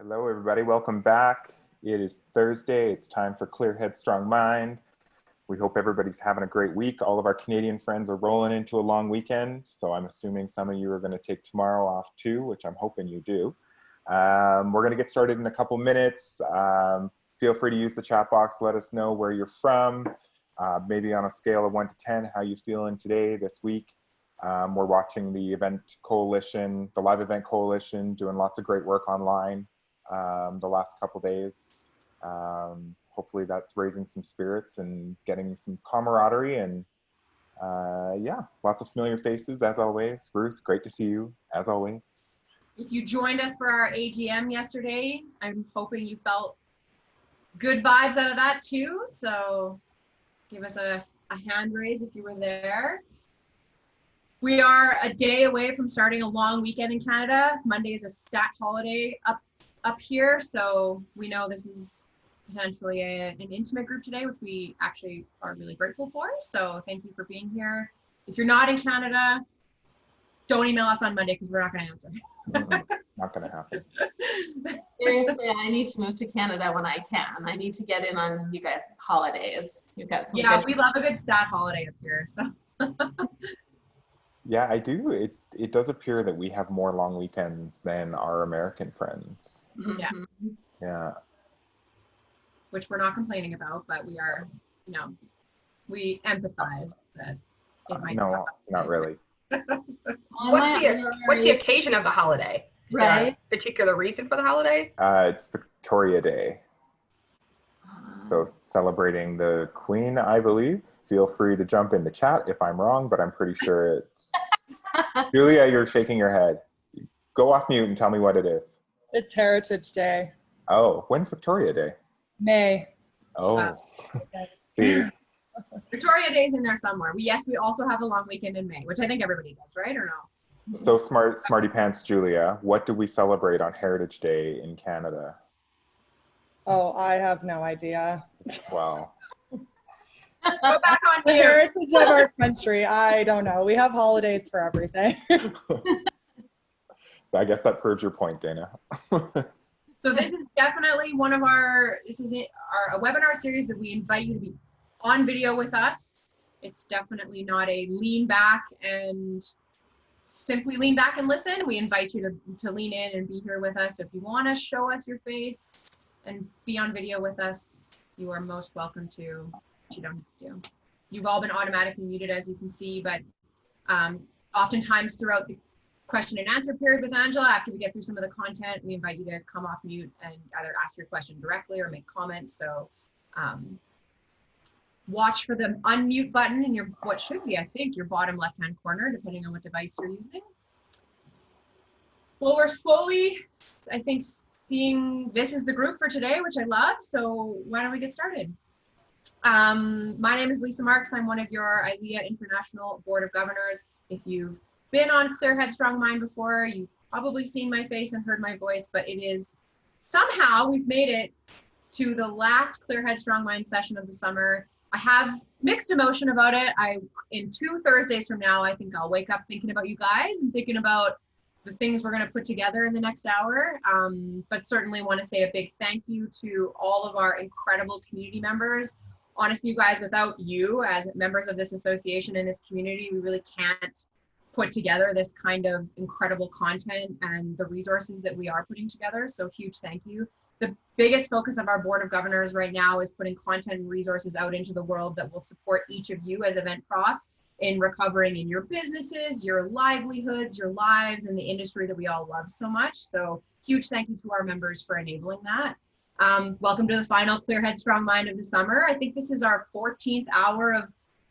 Hello, everybody. Welcome back. It is Thursday. It's time for Clear Head, Strong Mind. We hope everybody's having a great week. All of our Canadian friends are rolling into a long weekend, so I'm assuming some of you are going to take tomorrow off too, which I'm hoping you do. We're going to get started in a couple minutes. Feel free to use the chat box. Let us know where you're from. Maybe on a scale of 1 to 10, how you feeling today, this week. We're watching the event coalition, the live event coalition, doing lots of great work online the last couple days. Hopefully that's raising some spirits and getting some camaraderie, and yeah, lots of familiar faces as always. Ruth, great to see you as always. If you joined us for our AGM yesterday, I'm hoping you felt good vibes out of that too. So give us a hand raise if you were there. We are a day away from starting a long weekend in Canada. Monday is a stat holiday up here, so we know this is potentially an intimate group today, which we actually are really grateful for. So thank you for being here. If you're not in Canada, don't email us on Monday because we're not going to answer. Not going to happen. Seriously, I need to move to Canada when I can. I need to get in on you guys' holidays. You've got some we love a good stat holiday up here. So. Yeah, I do. It does appear that we have more long weekends than our American friends. Mm-hmm. Yeah. Which we're not complaining about, but we are, we empathize that it might. No, not really. What's the occasion of the holiday? Is there a particular reason for the holiday? It's Victoria Day. So celebrating the Queen, I believe. Feel free to jump in the chat if I'm wrong, but I'm pretty sure it's... Julia, you're shaking your head. Go off mute and tell me what it is. It's Heritage Day. Oh, when's Victoria Day? May. Oh, see. Victoria Day's in there somewhere. We also have a long weekend in May, which I think everybody does, right, or no? So smarty pants, Julia, what do we celebrate on Heritage Day in Canada? Oh, I have no idea. Wow. Go back on the heritage of our country. I don't know. We have holidays for everything. I guess that proves your point, Dana. So this is definitely one of our webinar series that we invite you to be on video with us. It's definitely not a lean back and simply lean back and listen. We invite you to lean in and be here with us. So if you want to show us your face and be on video with us, you are most welcome to. You don't have to. You've all been automatically muted, as you can see, but oftentimes throughout the question and answer period with Angela, after we get through some of the content, we invite you to come off mute and either ask your question directly or make comments. So watch for the unmute button in what should be, I think, your bottom left-hand corner, depending on what device you're using. Well, we're slowly, I think, seeing this is the group for today, which I love. So why don't we get started? My name is Lisa Marks. I'm one of your ILEA International Board of Governors. If you've been on Clear Head, Strong Mind before, you've probably seen my face and heard my voice, but it is somehow we've made it to the last Clear Head, Strong Mind session of the summer. I have mixed emotion about it. In 2 Thursdays from now, I think I'll wake up thinking about you guys and thinking about the things we're going to put together in the next hour. But certainly want to say a big thank you to all of our incredible community members. Honestly, you guys, without you as members of this association and this community, we really can't put together this kind of incredible content and the resources that we are putting together. So huge thank you. The biggest focus of our Board of Governors right now is putting content and resources out into the world that will support each of you as event profs in recovering in your businesses, your livelihoods, your lives, and the industry that we all love so much. So huge thank you to our members for enabling that. Welcome to the final Clear Head, Strong Mind of the summer. I think this is our 14th hour of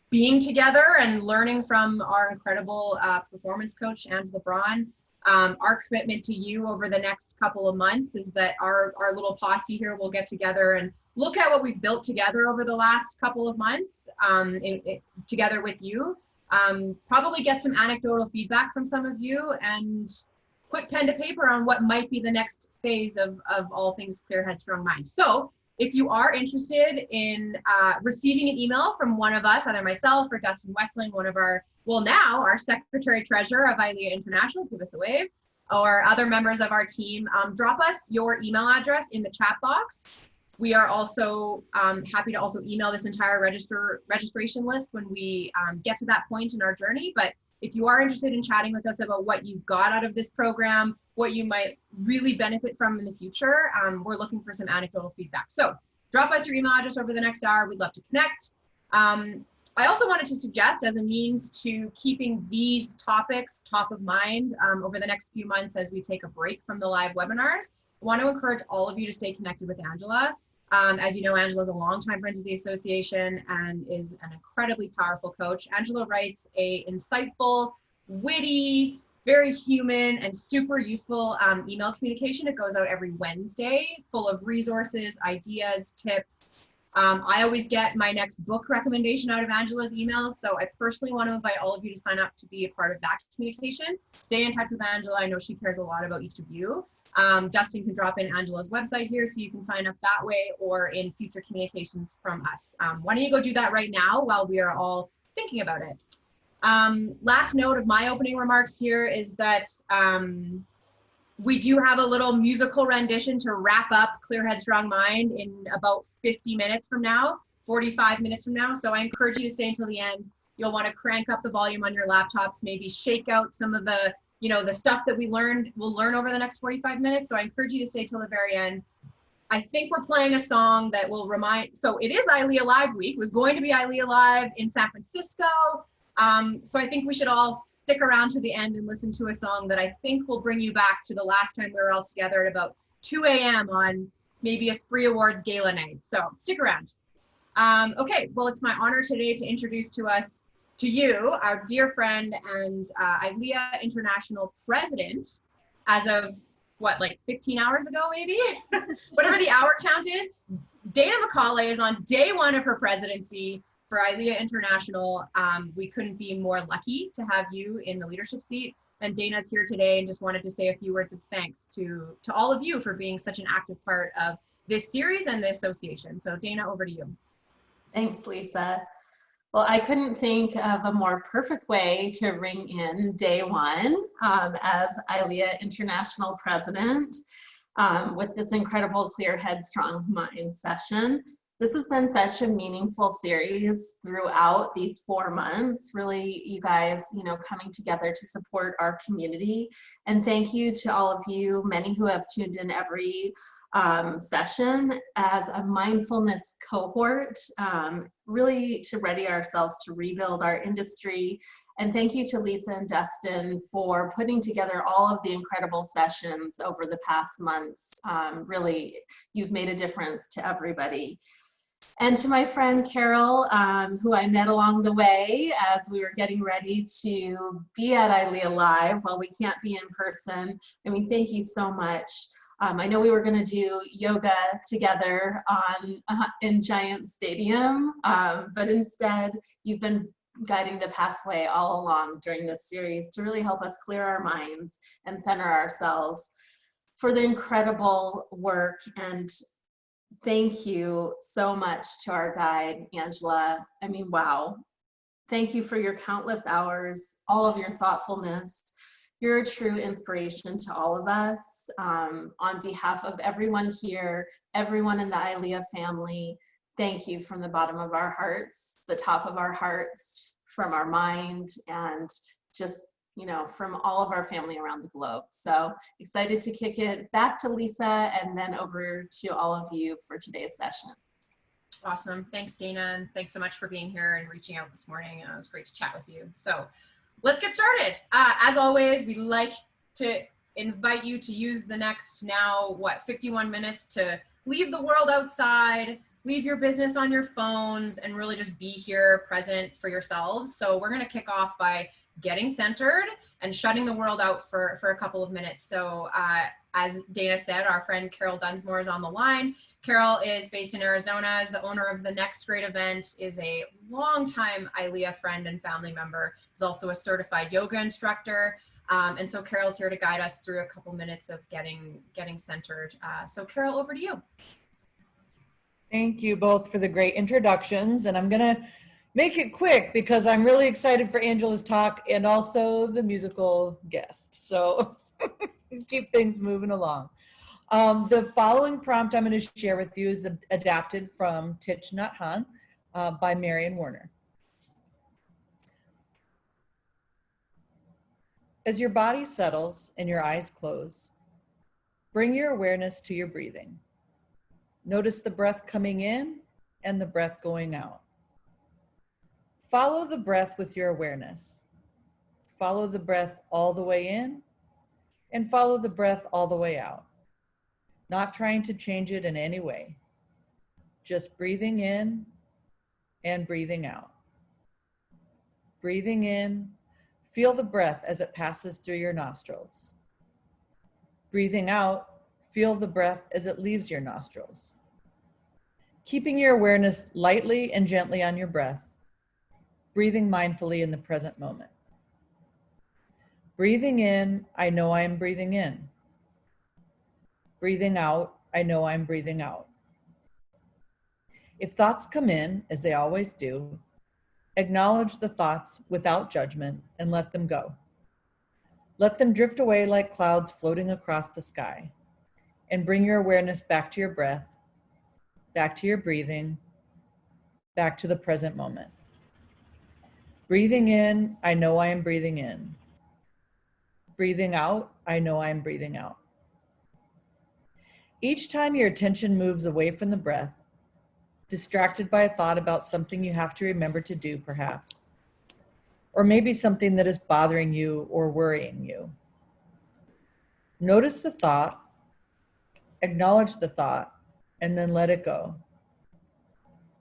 being together and learning from our incredible performance coach, Angela Braun. Our commitment to you over the next couple of months is that our little posse here will get together and look at what we've built together over the last couple of months together with you. Probably get some anecdotal feedback from some of you and put pen to paper on what might be the next phase of all things Clear Head, Strong Mind. So if you are interested in receiving an email from one of us, either myself or Dustin Westling, one of our, well now, our Secretary Treasurer of ILEA International, give us a wave, or other members of our team, drop us your email address in the chat box. We are also happy to also email this entire registration list when we get to that point in our journey. But if you are interested in chatting with us about what you got out of this program, what you might really benefit from in the future, we're looking for some anecdotal feedback. So drop us your email address over the next hour. We'd love to connect. I also wanted to suggest, as a means to keeping these topics top of mind over the next few months as we take a break from the live webinars, I want to encourage all of you to stay connected with Angela. As you know, Angela is a longtime friend of the association and is an incredibly powerful coach. Angela writes a insightful, witty, very human, and super useful email communication. It goes out every Wednesday, full of resources, ideas, tips. I always get my next book recommendation out of Angela's emails, so I personally want to invite all of you to sign up to be a part of that communication. Stay in touch with Angela. I know she cares a lot about each of you. Dustin can drop in Angela's website here so you can sign up that way, or in future communications from us. Why don't you go do that right now while we are all thinking about it. Last note of my opening remarks here is that we do have a little musical rendition to wrap up Clear Head Strong Mind in about 50 minutes from now, 45 minutes from now. So I encourage you to stay until the end. You'll want to crank up the volume on your laptops, maybe shake out some of the, the stuff that we'll learn over the next 45 minutes. So I encourage you to stay till the very end. I think we're playing a song that will remind, so it is ILEA Live Week. It was going to be ILEA Live in San Francisco. So I think we should all stick around to the end and listen to a song that I think will bring you back to the last time we were all together at about 2 a.m. on maybe a Spree Awards gala night. So stick around. Okay, well, it's my honor today to introduce to you, our dear friend and ILEA International President, as of what, like 15 hours ago, maybe? Whatever the hour count is. Dana McCauley is on day one of her presidency for ILEA International. We couldn't be more lucky to have you in the leadership seat. And Dana's here today and just wanted to say a few words of thanks to all of you for being such an active part of this series and the association. So Dana, over to you. Thanks, Lisa. Well, I couldn't think of a more perfect way to ring in day one as ILEA International President with this incredible Clear Head Strong Mind session. This has been such a meaningful series throughout these 4 months. Really, you guys, coming together to support our community. And thank you to all of you, many who have tuned in every session as a mindfulness cohort, really to ready ourselves to rebuild our industry. And thank you to Lisa and Dustin for putting together all of the incredible sessions over the past months. Really, you've made a difference to everybody. And to my friend Carol, who I met along the way as we were getting ready to be at ILEA Live while we can't be in person. I mean, thank you so much. I know we were going to do yoga together in Giant Stadium, but instead you've been guiding the pathway all along during this series to really help us clear our minds and center ourselves for the incredible work. And thank you so much to our guide, Angela. I mean, wow. Thank you for your countless hours, all of your thoughtfulness. You're a true inspiration to all of us. On behalf of everyone here, everyone in the ILEA family, thank you from the bottom of our hearts, the top of our hearts, from our mind, and just, from all of our family around the globe. So excited to kick it back to Lisa and then over to all of you for today's session. Awesome. Thanks, Dana. And thanks so much for being here and reaching out this morning. It was great to chat with you. So let's get started. As always, we'd like to invite you to use the next 51 minutes to leave the world outside, leave your business on your phones, and really just be here present for yourselves. So we're going to kick off by getting centered and shutting the world out for a couple of minutes. So as Dana said, our friend Carol Dunsmore is on the line. Carol is based in Arizona, is the owner of the Next Great Event, is a longtime ILEA friend and family member, is also a certified yoga instructor. And so Carol's here to guide us through a couple minutes of getting centered. So Carol, over to you. Thank you both for the great introductions. And I'm going to make it quick because I'm really excited for Angela's talk and also the musical guest. So Keep things moving along. The following prompt I'm going to share with you is adapted from Thich Nhat Hanh by Marion Werner. As your body settles and your eyes close, bring your awareness to your breathing. Notice the breath coming in and the breath going out. Follow the breath with your awareness. Follow the breath all the way in and follow the breath all the way out. Not trying to change it in any way. Just breathing in and breathing out. Breathing in, feel the breath as it passes through your nostrils. Breathing out, feel the breath as it leaves your nostrils. Keeping your awareness lightly and gently on your breath, breathing mindfully in the present moment. Breathing in, I know I am breathing in. Breathing out, I know I'm breathing out. If thoughts come in, as they always do, acknowledge the thoughts without judgment and let them go. Let them drift away like clouds floating across the sky, and bring your awareness back to your breath, back to your breathing, back to the present moment. Breathing in, I know I am breathing in. Breathing out, I know I am breathing out. Each time your attention moves away from the breath, distracted by a thought about something you have to remember to do perhaps, or maybe something that is bothering you or worrying you, notice the thought, acknowledge the thought, and then let it go.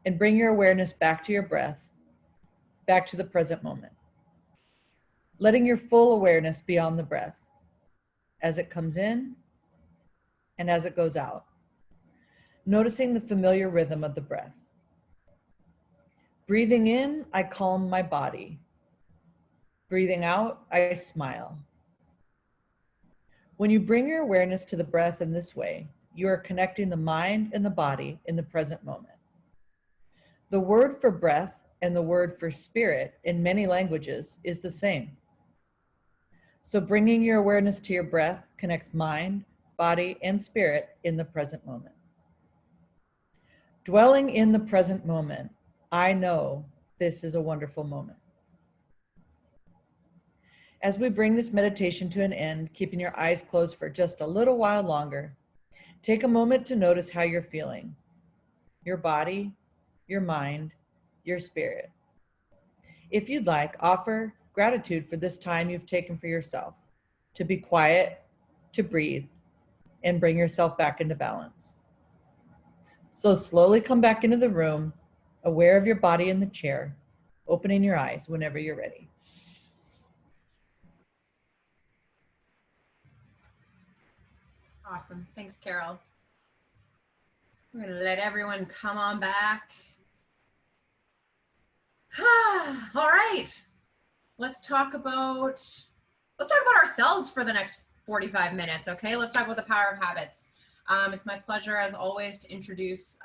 And bring your awareness back to your breath, back to the present moment. Letting your full awareness be on the breath as it comes in and as it goes out. Noticing the familiar rhythm of the breath. Breathing in, I calm my body. Breathing out, I smile. When you bring your awareness to the breath in this way, you are connecting the mind and the body in the present moment. The word for breath and the word for spirit in many languages is the same. So bringing your awareness to your breath connects mind, body, and spirit in the present moment. Dwelling in the present moment, I know this is a wonderful moment. As we bring this meditation to an end, keeping your eyes closed for just a little while longer, take a moment to notice how you're feeling. Your body, your mind, your spirit. If you'd like, offer gratitude for this time you've taken for yourself, to be quiet, to breathe, and bring yourself back into balance. So slowly come back into the room, aware of your body in the chair, opening your eyes whenever you're ready. Awesome. Thanks, Carol. We're going to let everyone come on back. All right. Let's talk about ourselves for the next 45 minutes, okay? Let's talk about the power of habits. It's my pleasure, as always, to introduce,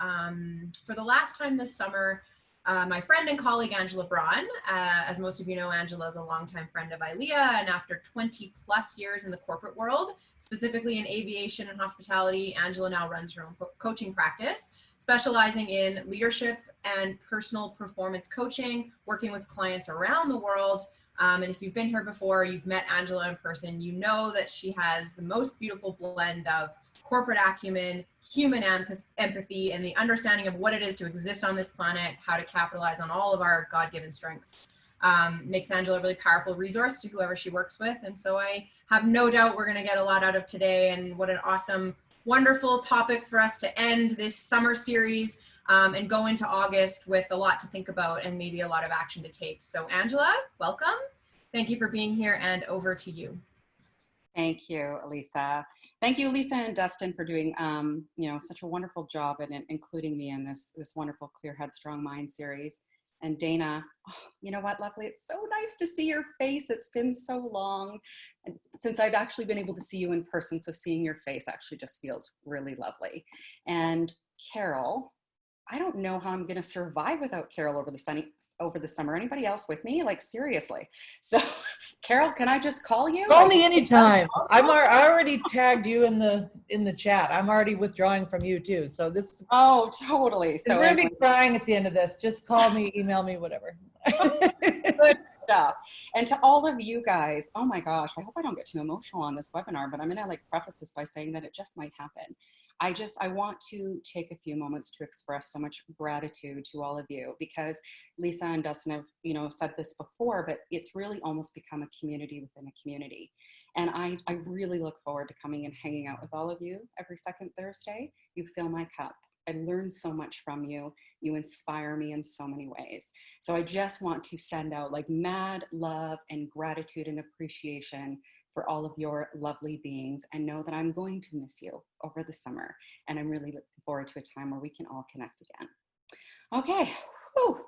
for the last time this summer, my friend and colleague, Angela Braun. As most of you know, Angela is a longtime friend of ILEA, and after 20 plus years in the corporate world, specifically in aviation and hospitality, Angela now runs her own coaching practice, specializing in leadership and personal performance coaching, working with clients around the world. And if you've been here before, you've met Angela in person, you know that she has the most beautiful blend of corporate acumen, human empathy, and the understanding of what it is to exist on this planet, how to capitalize on all of our God-given strengths. Makes Angela a really powerful resource to whoever she works with. And so I have no doubt we're going to get a lot out of today, and what an awesome, wonderful topic for us to end this summer series and go into August with a lot to think about and maybe a lot of action to take. So Angela, welcome. Thank you for being here, and over to you. Thank you, Elisa. Thank you, Elisa and Dustin, for doing such a wonderful job and including me in this wonderful Clear Head, Strong Mind series. And Dana, oh, you know what, lovely, it's so nice to see your face. It's been so long since I've actually been able to see you in person, so seeing your face actually just feels really lovely. And Carol, I don't know how I'm going to survive without Carol over the summer. Anybody else with me? Like, seriously. So Carol, can I just call you? Call me anytime. I already tagged you in the chat. I'm already withdrawing from you too. So this. Oh, totally. So I'm going to be crying at the end of this. Just call me, email me, whatever. Good stuff. And to all of you guys, oh my gosh, I hope I don't get too emotional on this webinar, but I'm going to like preface this by saying that it just might happen. I want to take a few moments to express so much gratitude to all of you, because Lisa and Dustin have, said this before, but it's really almost become a community within a community. And I really look forward to coming and hanging out with all of you every second Thursday. You fill my cup. I learn so much from you. You inspire me in so many ways. So I just want to send out like mad love and gratitude and appreciation for all of your lovely beings, and know that I'm going to miss you over the summer. And I'm really looking forward to a time where we can all connect again. Okay, whew,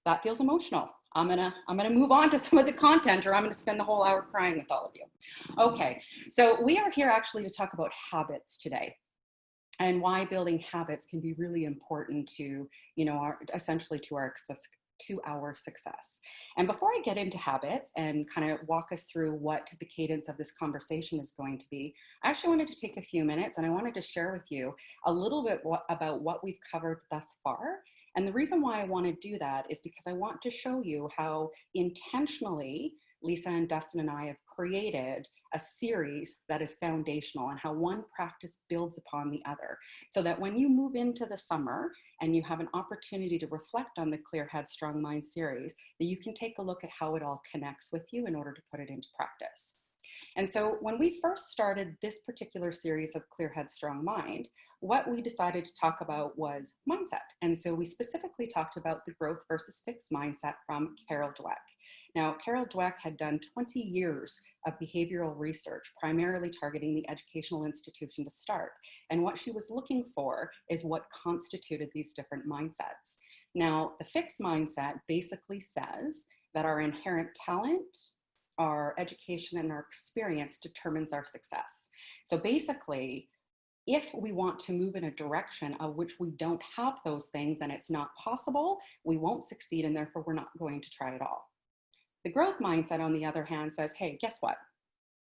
that feels emotional. I'm gonna move on to some of the content, or I'm gonna spend the whole hour crying with all of you. Okay, so we are here actually to talk about habits today, and why building habits can be really important to, essentially to our success. And before I get into habits and kind of walk us through what the cadence of this conversation is going to be, I actually wanted to take a few minutes and I wanted to share with you a little bit about what we've covered thus far. And the reason why I want to do that is because I want to show you how intentionally Lisa and Dustin and I have created a series that is foundational, and how one practice builds upon the other, so that when you move into the summer and you have an opportunity to reflect on the Clear Head, Strong Mind series, that you can take a look at how it all connects with you in order to put it into practice. And so when we first started this particular series of Clear Head, Strong Mind, what we decided to talk about was mindset. And so we specifically talked about the growth versus fixed mindset from Carol Dweck. Now, Carol Dweck had done 20 years of behavioral research, primarily targeting the educational institution to start. And what she was looking for is what constituted these different mindsets. Now, the fixed mindset basically says that our inherent talent, our education, and our experience determines our success. So basically, if we want to move in a direction of which we don't have those things and it's not possible, we won't succeed, and therefore we're not going to try at all. The growth mindset, on the other hand, says, hey, guess what?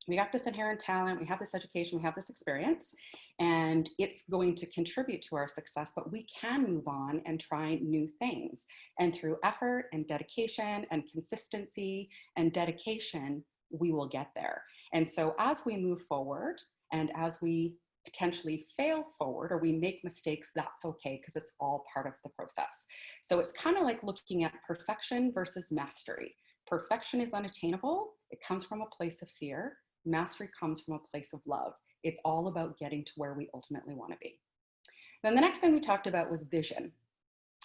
We got this inherent talent, we have this education, we have this experience, and it's going to contribute to our success, but we can move on and try new things. And through effort and dedication and consistency and dedication, we will get there. And so as we move forward, and as we potentially fail forward, or we make mistakes, that's okay, because it's all part of the process. So it's kind of like looking at perfection versus mastery. Perfection is unattainable. It comes from a place of fear. Mastery comes from a place of love. It's all about getting to where we ultimately want to be. Then the next thing we talked about was vision.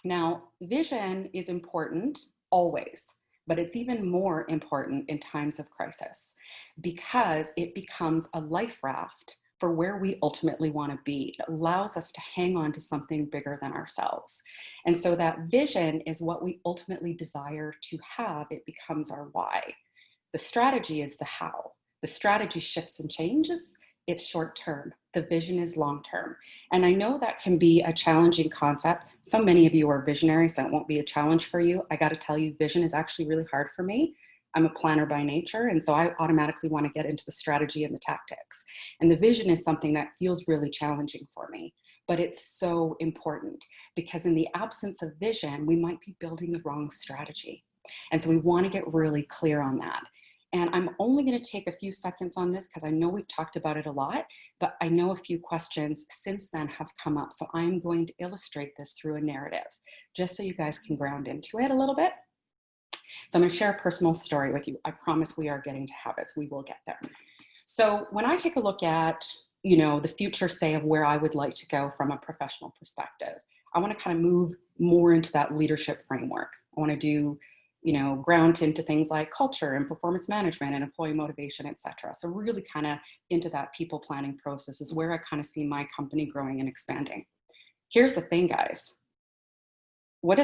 Now, vision is important always, but it's even more important in times of crisis, because it becomes a life raft for where we ultimately want to be. It allows us to hang on to something bigger than ourselves. And so that vision is what we ultimately desire to have. It becomes our why. The strategy is the how. The strategy shifts and changes. It's short term. The vision is long term. And I know that can be a challenging concept. So many of you are visionaries, so it won't be a challenge for you. I got to tell you, vision is actually really hard for me. I'm a planner by nature, and so I automatically want to get into the strategy and the tactics. And the vision is something that feels really challenging for me, but it's so important, because in the absence of vision, we might be building the wrong strategy. And so we want to get really clear on that. And I'm only going to take a few seconds on this because I know we've talked about it a lot, but I know a few questions since then have come up. So I'm going to illustrate this through a narrative, just so you guys can ground into it a little bit. So I'm going to share a personal story with you. I promise we are getting to habits. We will get there. So when I take a look at, the future, say, of where I would like to go from a professional perspective, I want to kind of move more into that leadership framework. I want to do, ground into things like culture and performance management and employee motivation, et cetera. So really kind of into that people planning process is where I kind of see my company growing and expanding. Here's the thing, guys. What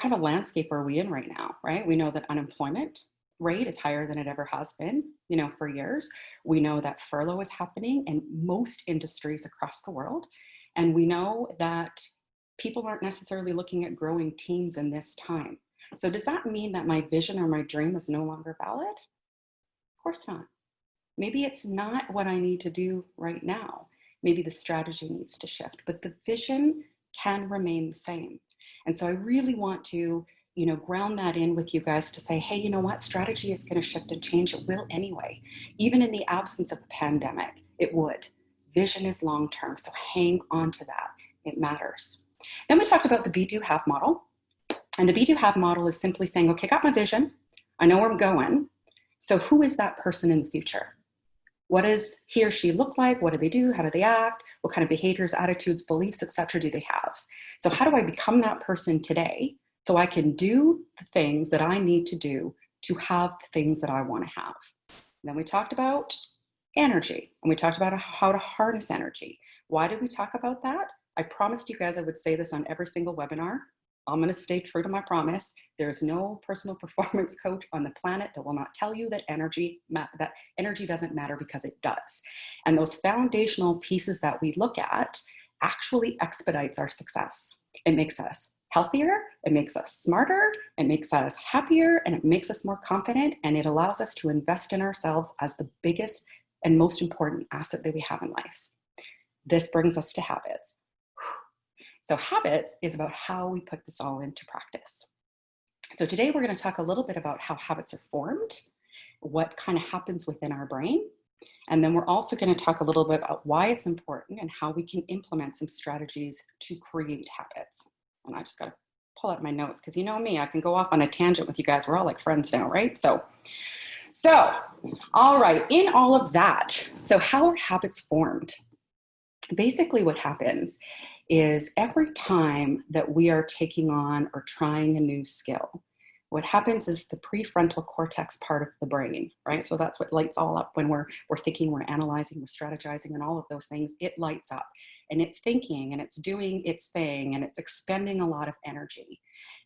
kind of landscape are we in right now, right? We know that unemployment rate is higher than it ever has been, for years. We know that furlough is happening in most industries across the world. And we know that People aren't necessarily looking at growing teams in this time. So does that mean that my vision or my dream is no longer valid? Of course not. Maybe it's not what I need to do right now. Maybe the strategy needs to shift, but the vision can remain the same. And so I really want to, ground that in with you guys to say, hey, you know what? Strategy is going to shift and change. It will anyway. Even in the absence of the pandemic, it would. Vision is long-term, so hang on to that. It matters. Then we talked about the be, do, have model. And the be, do, have model is simply saying, okay, got my vision. I know where I'm going. So who is that person in the future? What does he or she look like? What do they do? How do they act? What kind of behaviors, attitudes, beliefs, etc. do they have? So how do I become that person today so I can do the things that I need to do to have the things that I want to have? And then we talked about energy, and we talked about how to harness energy. Why did we talk about that? I promised you guys I would say this on every single webinar. I'm going to stay true to my promise. There's no personal performance coach on the planet that will not tell you that energy doesn't matter, because it does. And those foundational pieces that we look at actually expedites our success. It makes us healthier, it makes us smarter, it makes us happier, and it makes us more confident, and it allows us to invest in ourselves as the biggest and most important asset that we have in life. This brings us to habits. So habits is about how we put this all into practice. So today we're going to talk a little bit about how habits are formed, what kind of happens within our brain, and then we're also going to talk a little bit about why it's important and how we can implement some strategies to create habits. And I just got to pull out my notes, because you know me, I can go off on a tangent with you guys. We're all like friends now, right? So all right, in all of that, so how are habits formed? Basically what happens is every time that we are taking on or trying a new skill, what happens is the prefrontal cortex part of the brain, right? So that's what lights all up when we're thinking, we're analyzing, we're strategizing, and all of those things. It lights up, and it's thinking, and it's doing its thing, and it's expending a lot of energy.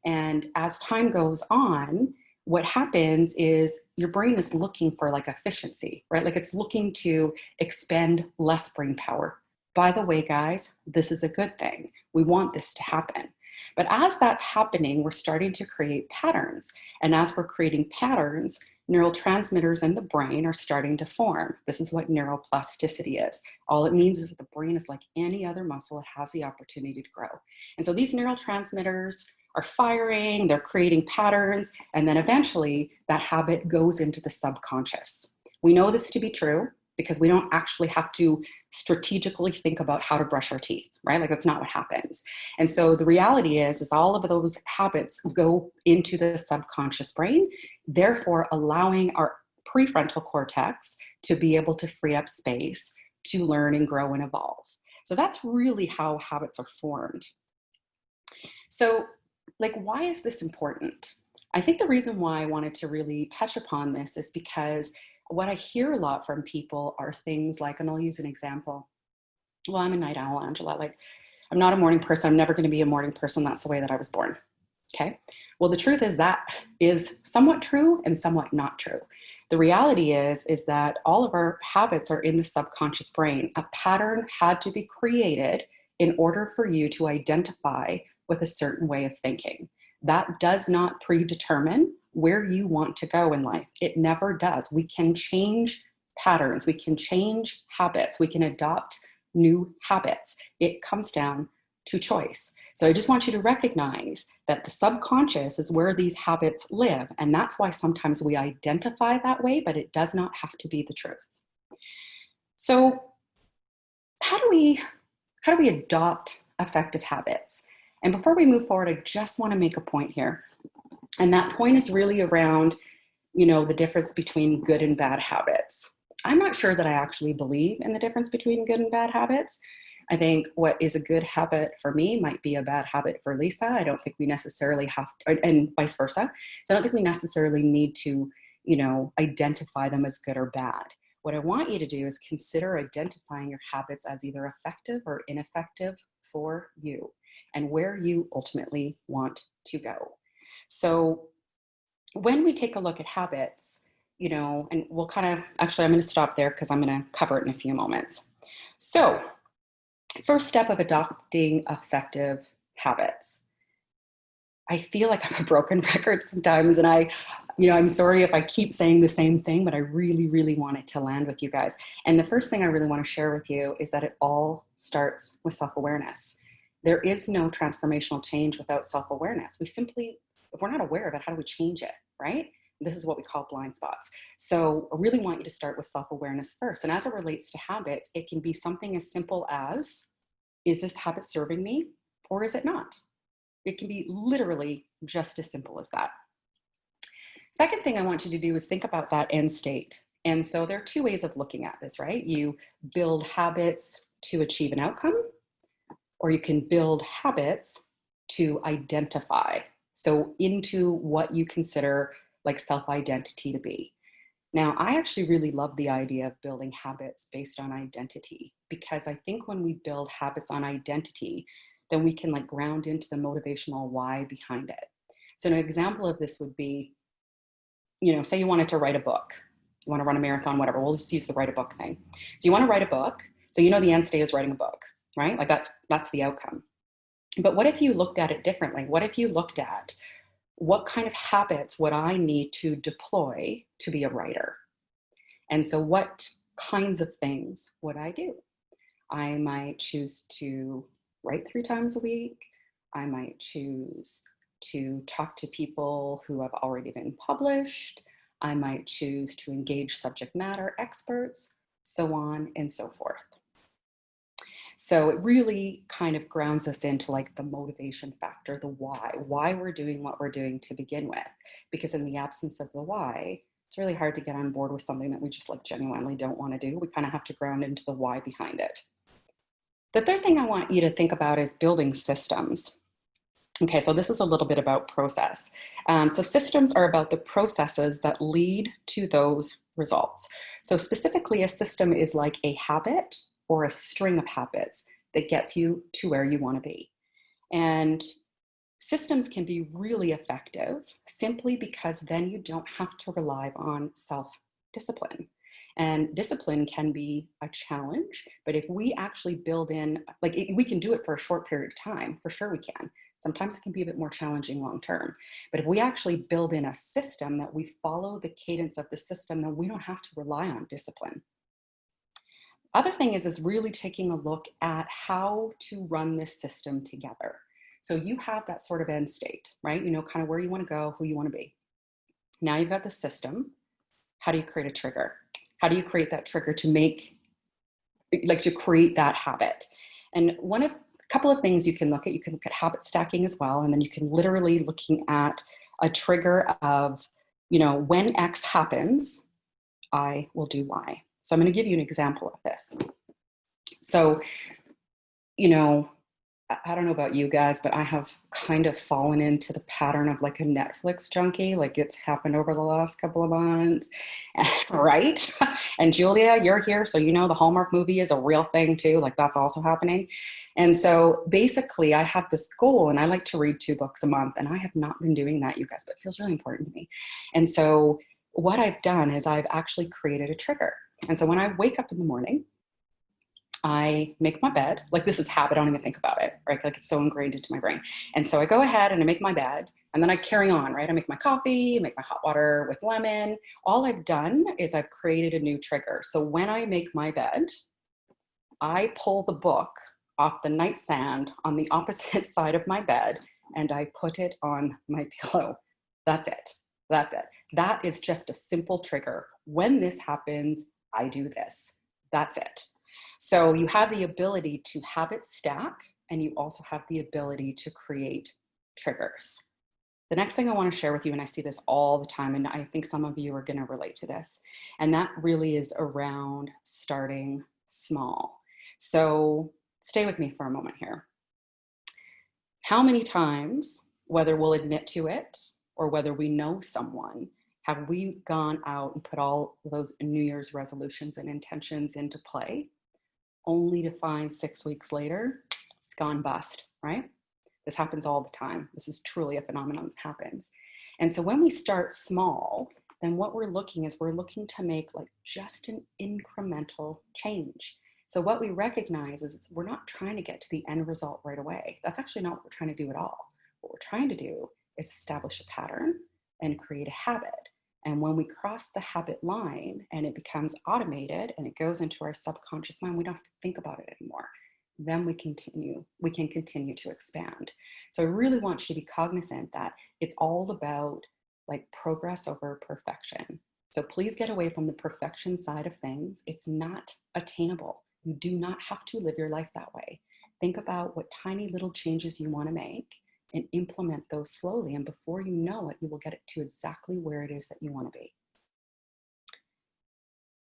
And as time goes on, what happens is your brain is looking for like efficiency, right? Like it's looking to expend less brain power. By the way, guys, this is a good thing. We want this to happen. But as that's happening, we're starting to create patterns. And as we're creating patterns, neurotransmitters in the brain are starting to form. This is what neuroplasticity is. All it means is that the brain is like any other muscle. It has the opportunity to grow. And so these neurotransmitters are firing, they're creating patterns, and then eventually that habit goes into the subconscious. We know this to be true because we don't actually have to strategically think about how to brush our teeth, right? Like that's not what happens. And so the reality is all of those habits go into the subconscious brain, therefore allowing our prefrontal cortex to be able to free up space to learn and grow and evolve. So that's really how habits are formed. So like, why is this important? I think the reason why I wanted to really touch upon this is because what I hear a lot from people are things like, and I'll use an example. Well, I'm a night owl, Angela. Like, I'm not a morning person. I'm never going to be a morning person. That's the way that I was born. Okay. Well, the truth is that is somewhat true and somewhat not true. The reality is that all of our habits are in the subconscious brain. A pattern had to be created in order for you to identify with a certain way of thinking. That does not predetermine where you want to go in life. It never does. We can change patterns. We can change habits. We can adopt new habits. It comes down to choice. So I just want you to recognize that the subconscious is where these habits live. And that's why sometimes we identify that way, but it does not have to be the truth. So how do we adopt effective habits? And before we move forward, I just want to make a point here. And that point is really around, the difference between good and bad habits. I'm not sure that I actually believe in the difference between good and bad habits. I think what is a good habit for me might be a bad habit for Lisa. I don't think we necessarily have to, and vice versa. So I don't think we necessarily need to, identify them as good or bad. What I want you to do is consider identifying your habits as either effective or ineffective for you and where you ultimately want to go. So when we take a look at habits, and we'll actually, I'm going to stop there because I'm going to cover it in a few moments. So first step of adopting effective habits. I feel like I'm a broken record sometimes, and I'm sorry if I keep saying the same thing, but I really, really want it to land with you guys. And the first thing I really want to share with you is that it all starts with self-awareness. There is no transformational change without self-awareness. If we're not aware of it, how do we change it, right? This is what we call blind spots. So I really want you to start with self-awareness first. And as it relates to habits, it can be something as simple as, is this habit serving me or is it not? It can be literally just as simple as that. Second thing I want you to do is think about that end state. And so there are two ways of looking at this, right? You build habits to achieve an outcome, or you can build habits to identify. So into what you consider like self-identity to be. Now, I actually really love the idea of building habits based on identity, because I think when we build habits on identity, then we can like ground into the motivational why behind it. So an example of this would be, say you wanted to write a book, you want to run a marathon, whatever, we'll just use the write a book thing. So you want to write a book. So the end state is writing a book, right? Like that's the outcome. But what if you looked at it differently? What if you looked at what kind of habits would I need to deploy to be a writer? And so what kinds of things would I do? I might choose to write 3 times a week. I might choose to talk to people who have already been published. I might choose to engage subject matter experts, so on and so forth. So it really kind of grounds us into like the motivation factor, the why we're doing what we're doing to begin with. Because in the absence of the why, it's really hard to get on board with something that we just like genuinely don't want to do. We kind of have to ground into the why behind it. The third thing I want you to think about is building systems. Okay, so this is a little bit about process. So systems are about the processes that lead to those results. So specifically, a system is like a habit or a string of habits that gets you to where you want to be. And systems can be really effective simply because then you don't have to rely on self-discipline. And discipline can be a challenge, but if we actually build in, we can do it for a short period of time, for sure we can. Sometimes it can be a bit more challenging long term. But if we actually build in a system that we follow the cadence of the system, then we don't have to rely on discipline. Other thing is really taking a look at how to run this system together. So you have that sort of end state, right? Kind of where you want to go, who you want to be. Now you've got the system. How do you create a trigger? How do you create that trigger to create that habit? And a couple of things you can look at. You can look at habit stacking as well. And then you can literally looking at a trigger of, when X happens, I will do Y. So I'm going to give you an example of this. So, I don't know about you guys, but I have kind of fallen into the pattern of like a Netflix junkie. Like it's happened over the last couple of months, right? And Julia, you're here, so the Hallmark movie is a real thing too. Like that's also happening. And so basically I have this goal and I like to read 2 books a month, and I have not been doing that, you guys, but it feels really important to me. And so what I've done is I've actually created a trigger. And so when I wake up in the morning, I make my bed. Like this is habit, I don't even think about it, right? Like it's so ingrained into my brain. And so I go ahead and I make my bed, and then I carry on, right? I make my coffee, make my hot water with lemon. All I've done is I've created a new trigger. So when I make my bed, I pull the book off the nightstand on the opposite side of my bed and I put it on my pillow. That's it. That's it. That is just a simple trigger. When this happens, I do this. That's it. So you have the ability to habit stack, and you also have the ability to create triggers. The next thing I want to share with you, and I see this all the time, and I think some of you are going to relate to this, and that really is around starting small. So stay with me for a moment here. How many times, whether we'll admit to it or whether we know someone, have we gone out and put all those New Year's resolutions and intentions into play, only to find 6 weeks later, it's gone bust, right? This happens all the time. This is truly a phenomenon that happens. And so when we start small, then what we're looking to make like just an incremental change. So what we recognize is we're not trying to get to the end result right away. That's actually not what we're trying to do at all. What we're trying to do is establish a pattern and create a habit. And when we cross the habit line and it becomes automated and it goes into our subconscious mind, we don't have to think about it anymore. Then we can continue to expand. So I really want you to be cognizant that it's all about like progress over perfection. So please get away from the perfection side of things. It's not attainable. You do not have to live your life that way. Think about what tiny little changes you want to make and implement those slowly. And before you know it, you will get it to exactly where it is that you want to be.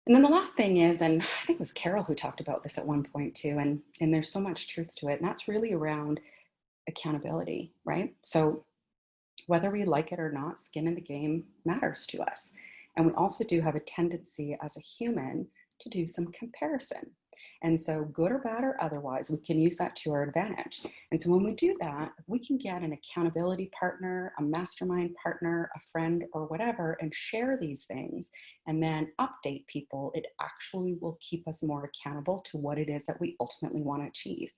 And then the last thing is, and I think it was Carol who talked about this at one point too, and there's so much truth to it, and that's really around accountability, right? So whether we like it or not, skin in the game matters to us. And we also do have a tendency as a human to do some comparison. And so good or bad or otherwise, we can use that to our advantage. And so when we do that, we can get an accountability partner, a mastermind partner, a friend, or whatever, and share these things and then update people. It actually will keep us more accountable to what it is that we ultimately want to achieve.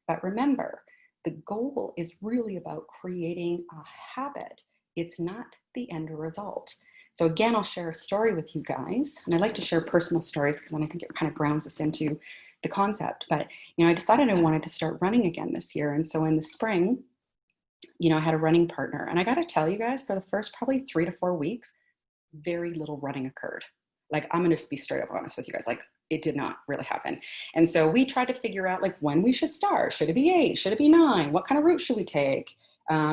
But remember, the goal is really about creating a habit. It's not the end result. So again, I'll share a story with you guys, and I like to share personal stories because then I think it kind of grounds us into the concept. But, I decided I wanted to start running again this year. And so in the spring, I had a running partner, and I got to tell you guys, for the first probably 3 to 4 weeks, very little running occurred. Like, I'm going to just be straight up honest with you guys. Like, it did not really happen. And so we tried to figure out like when we should start. Should it be 8? Should it be 9? What kind of route should we take?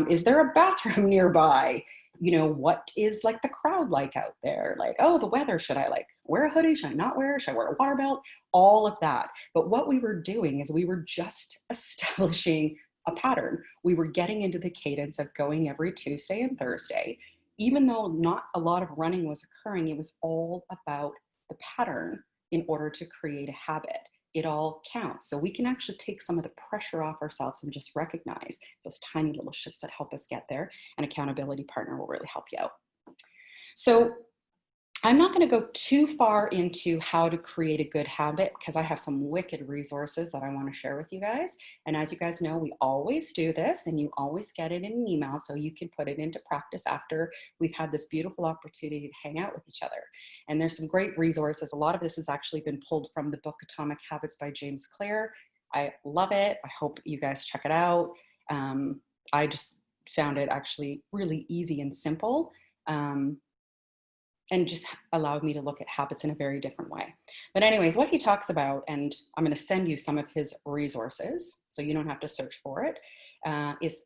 Is there a bathroom nearby? What is like the crowd like out there? Like, oh, the weather, should I like wear a hoodie? Should I not wear? Should I wear a water belt? All of that. But what we were doing is we were just establishing a pattern. We were getting into the cadence of going every Tuesday and Thursday. Even though not a lot of running was occurring, it was all about the pattern in order to create a habit. It all counts. So we can actually take some of the pressure off ourselves and just recognize those tiny little shifts that help us get there. An accountability partner will really help you out. So I'm not going to go too far into how to create a good habit because I have some wicked resources that I want to share with you guys. And as you guys know, we always do this and you always get it in an email so you can put it into practice after we've had this beautiful opportunity to hang out with each other. And there's some great resources. A lot of this has actually been pulled from the book Atomic Habits by James Clear. I love it. I hope you guys check it out. I just found it actually really easy and simple. And just allowed me to look at habits in a very different way. But anyways, what he talks about, and I'm going to send you some of his resources so you don't have to search for it, is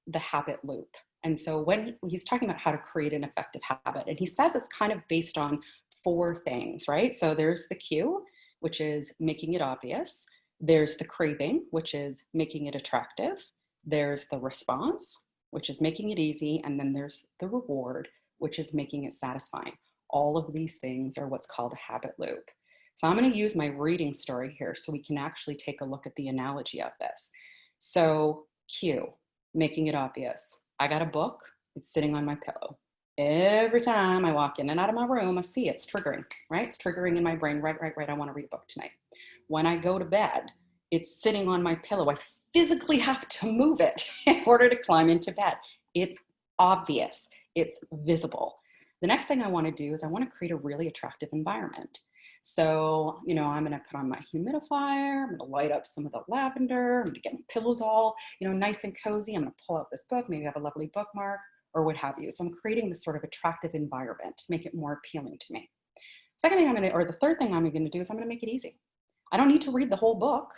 the habit loop. And so when he's talking about how to create an effective habit, and he says it's kind of based on 4 things, right? So there's the cue, which is making it obvious. There's the craving, which is making it attractive. There's the response, which is making it easy. And then there's the reward, which is making it satisfying. All of these things are what's called a habit loop. So I'm going to use my reading story here so we can actually take a look at the analogy of this. So cue, making it obvious. I got a book, it's sitting on my pillow. Every time I walk in and out of my room, I see it's triggering, right? It's triggering in my brain, right, I want to read a book tonight. When I go to bed, it's sitting on my pillow. I physically have to move it in order to climb into bed. It's obvious. It's visible. The next thing I want to do is I want to create a really attractive environment. So, I'm going to put on my humidifier. I'm going to light up some of the lavender. I'm going to get my pillows all, nice and cozy. I'm going to pull out this book, maybe have a lovely bookmark or what have you. So I'm creating this sort of attractive environment to make it more appealing to me. The third thing I'm going to do is I'm going to make it easy. I don't need to read the whole book.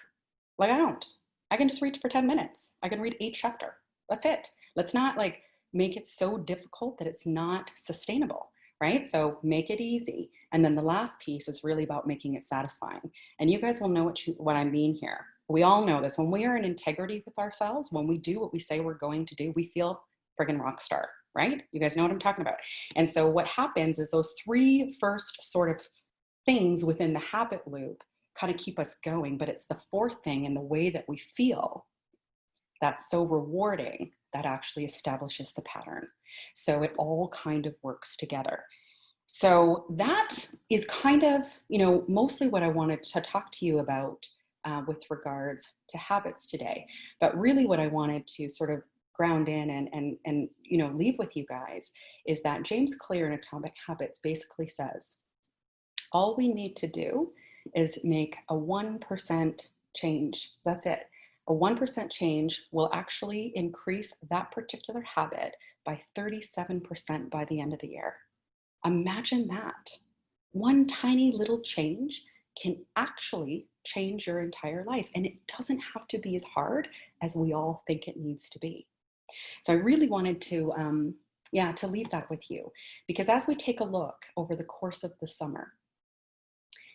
Like, I don't. I can just read for 10 minutes. I can read 8 chapters. That's it. Let's not make it so difficult that it's not sustainable, right? So make it easy. And then the last piece is really about making it satisfying. And you guys will know what I mean here. We all know this. When we are in integrity with ourselves, when we do what we say we're going to do, we feel friggin' rock star, right? You guys know what I'm talking about. And so what happens is those 3 first sort of things within the habit loop kind of keep us going. But it's the 4th thing in the way that we feel that's so rewarding that actually establishes the pattern. So it all kind of works together. So that is kind of, mostly what I wanted to talk to you about with regards to habits today. But really what I wanted to sort of ground in and leave with you guys is that James Clear in Atomic Habits basically says, all we need to do is make a 1% change. That's it. A 1% change will actually increase that particular habit by 37% by the end of the year. Imagine that. One tiny little change can actually change your entire life. And it doesn't have to be as hard as we all think it needs to be. So I really wanted to leave that with you, because as we take a look over the course of the summer,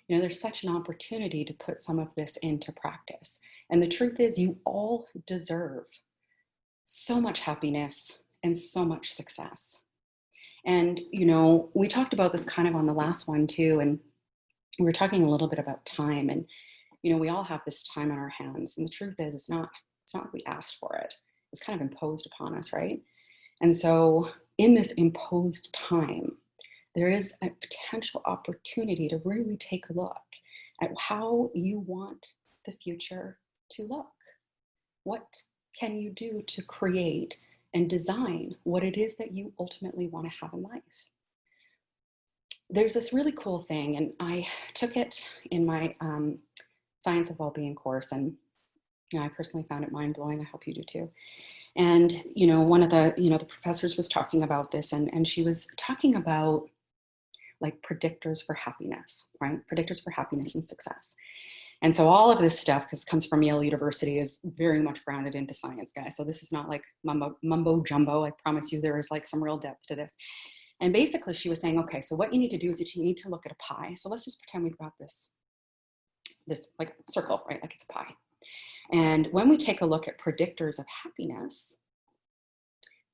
there's such an opportunity to put some of this into practice. And the truth is, you all deserve so much happiness and so much success. And, we talked about this kind of on the last one too. And we were talking a little bit about time, and, we all have this time on our hands. And the truth is, it's not like we asked for it. It's kind of imposed upon us, right? And so in this imposed time, there is a potential opportunity to really take a look at how you want the future to look. What can you do to create and design what it is that you ultimately want to have in life? There's this really cool thing, and I took it in my Science of Wellbeing course, and I personally found it mind-blowing. I hope you do too. And, one of the professors was talking about this, and she was talking about like predictors for happiness, right? Predictors for happiness and success. And so all of this stuff, because it comes from Yale University, is very much grounded into science, guys. So this is not like mumbo jumbo. I promise you there is like some real depth to this. And basically she was saying, okay, so what you need to do is that you need to look at a pie. So let's just pretend we've got this like circle, right? Like it's a pie. And when we take a look at predictors of happiness,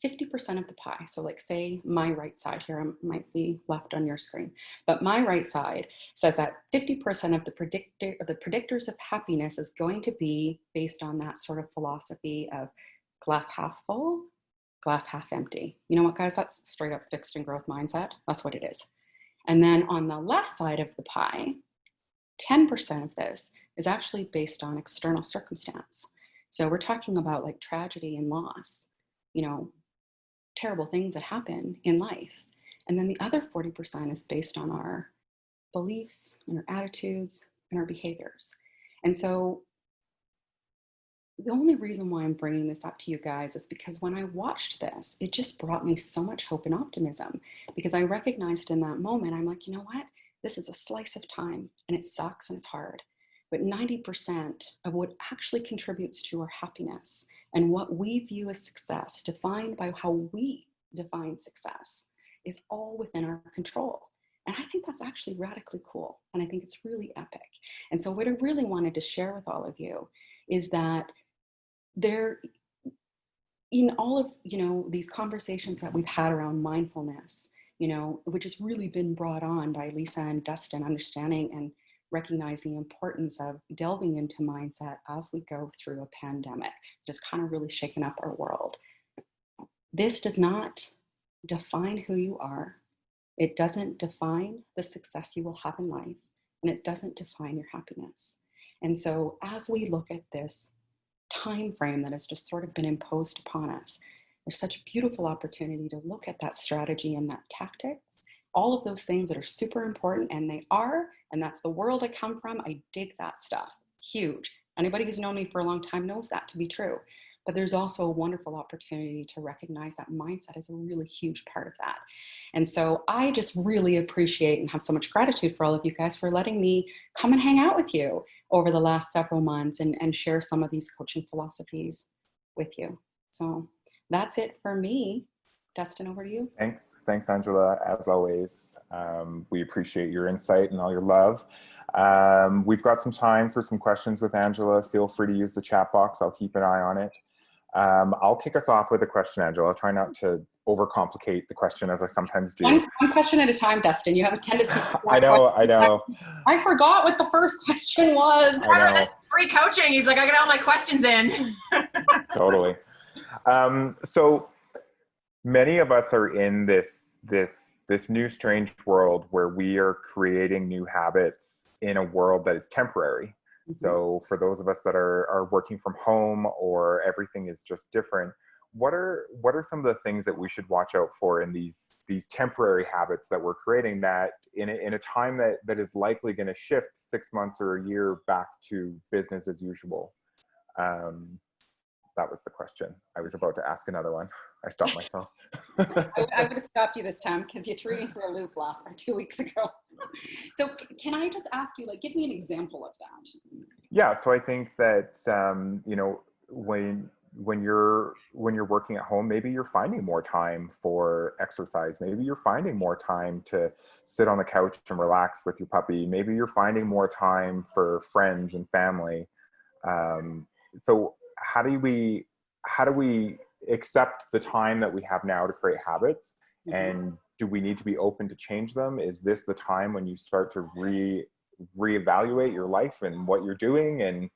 50% of the pie, so like say my right side here, might be left on your screen, but my right side says that 50% of the predictors of happiness is going to be based on that sort of philosophy of glass half full, glass half empty. You know what, guys? That's straight up fixed and growth mindset. That's what it is. And then on the left side of the pie, 10% of this is actually based on external circumstance. So we're talking about like tragedy and loss, terrible things that happen in life. And then the other 40% is based on our beliefs and our attitudes and our behaviors. And so the only reason why I'm bringing this up to you guys is because when I watched this, it just brought me so much hope and optimism, because I recognized in that moment, I'm like, you know what? This is a slice of time, and it sucks and it's hard. But 90% of what actually contributes to our happiness and what we view as success, defined by how we define success, is all within our control. And I think that's actually radically cool. And I think it's really epic. And so what I really wanted to share with all of you is that there, in all of, these conversations that we've had around mindfulness, which has really been brought on by Lisa and Dustin, understanding and recognizing the importance of delving into mindset as we go through a pandemic that has kind of really shaken up our world. This does not define who you are. It doesn't define the success you will have in life, and it doesn't define your happiness. And so as we look at this time frame that has just sort of been imposed upon us, there's such a beautiful opportunity to look at that strategy and that tactics, all of those things that are super important, and they are, and that's the world I come from. I dig that stuff, huge. Anybody who's known me for a long time knows that to be true. But there's also a wonderful opportunity to recognize that mindset is a really huge part of that. And so I just really appreciate and have so much gratitude for all of you guys for letting me come and hang out with you over the last several months and share some of these coaching philosophies with you. So that's it for me. Dustin, over to you. Thanks, Angela, as always. We appreciate your insight and all your love. We've got some time for some questions with Angela. Feel free to use the chat box. I'll keep an eye on it. I'll kick us off with a question, Angela. I'll try not to overcomplicate the question, as I sometimes do. One question at a time, Dustin. You have a tendency to I know. I forgot what the first question was. I know. Free coaching. He's like, I got all my questions in. Totally. So many of us are in this new strange world where we are creating new habits in a world that is temporary. So for those of us that are working from home, or everything is just different, what are some of the things that we should watch out for in these temporary habits that we're creating, that in a time that is likely going to shift 6 months or a year back to business as usual? That was the question. I was about to ask another one. I stopped myself. I would have stopped you this time because you threw me for a loop 2 weeks ago. So can I just ask you, like, give me an example of that? Yeah, so I think that you know, when you're working at home, maybe you're finding more time for exercise. Maybe you're finding more time to sit on the couch and relax with your puppy. Maybe you're finding more time for friends and family. So how do we accept the time that we have now to create habits? And do we need to be open to change them? Is this the time when you start to reevaluate your life and what you're doing? And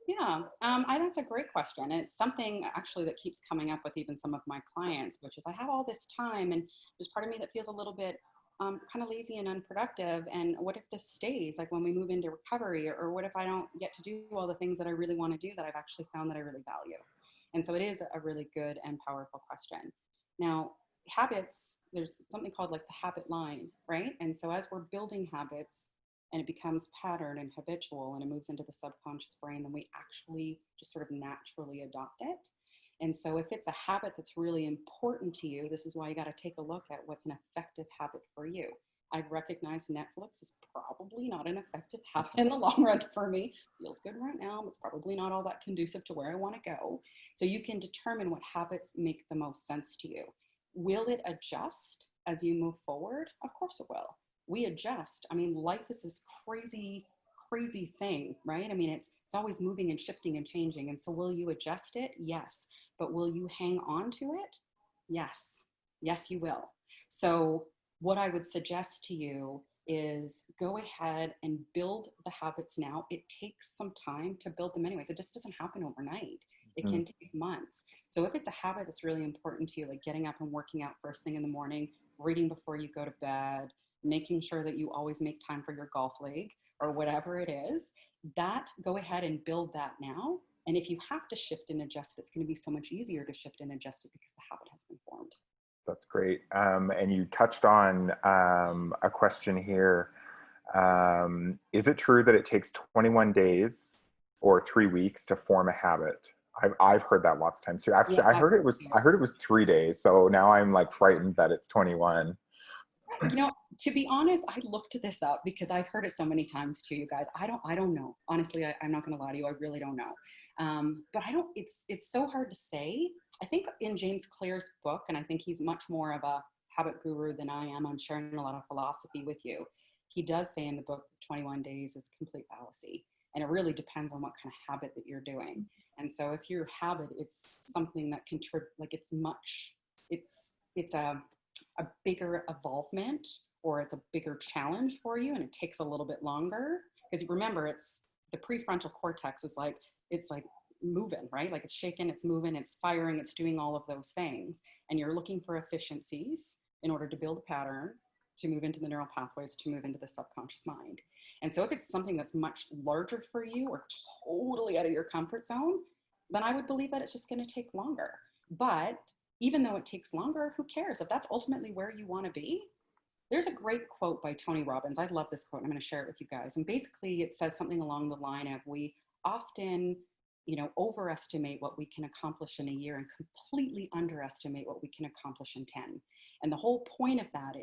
yeah, that's a great question. And it's something actually that keeps coming up with even some of my clients, which is I have all this time and there's part of me that feels a little bit kind of lazy and unproductive. And what if this stays, like when we move into recovery, or what if I don't get to do all the things that I really want to do that I've actually found that I really value? And so it is a really good and powerful question. Now, habits, there's something called like the habit line, right? And so as we're building habits and it becomes pattern and habitual and it moves into the subconscious brain, then we actually just sort of naturally adopt it. And so if it's a habit that's really important to you, this is why you got to take a look at what's an effective habit for you. I've recognized Netflix is probably not an effective habit in the long run for me. Feels good right now, but it's probably not all that conducive to where I want to go. So you can determine what habits make the most sense to you. Will it adjust as you move forward? Of course it will. We adjust. I mean, life is this crazy thing, right? I mean, it's always moving and shifting and changing. And so will you adjust it? Yes. But will you hang on to it? Yes. Yes, you will. So what I would suggest to you is go ahead and build the habits now. It takes some time to build them anyways. It just doesn't happen overnight. It can take months. So if it's a habit that's really important to you, like getting up and working out first thing in the morning, reading before you go to bed, making sure that you always make time for your golf league or whatever it is, that go ahead and build that now. And if you have to shift and adjust, it's going to be so much easier to shift and adjust it because the habit has been formed. That's great. And you touched on a question here. Is it true that it takes 21 days or 3 weeks to form a habit? I've heard that lots of times too. Actually, Yeah, I heard it was 3 days. So now I'm like frightened that it's 21. You know, to be honest, I looked this up because I've heard it so many times too, you guys. I don't know. Honestly, I'm not going to lie to you. I really don't know. But it's so hard to say. I think in James Clear's book, and I think he's much more of a habit guru than I am on sharing a lot of philosophy with you. He does say in the book, 21 days is complete fallacy. And it really depends on what kind of habit that you're doing. And so if your habit, it's something that like it's a bigger evolvement, or it's a bigger challenge for you and it takes a little bit longer, because remember, it's the prefrontal cortex is like, it's like moving, right? Like it's shaking, it's moving, it's firing, it's doing all of those things. And you're looking for efficiencies in order to build a pattern, to move into the neural pathways, to move into the subconscious mind. And so if it's something that's much larger for you or totally out of your comfort zone, then I would believe that it's just going to take longer. But even though it takes longer, who cares? If that's ultimately where you want to be. There's a great quote by Tony Robbins. I love this quote. I'm going to share it with you guys. And basically it says something along the line of, we often, overestimate what we can accomplish in a year and completely underestimate what we can accomplish in 10. And the whole point of that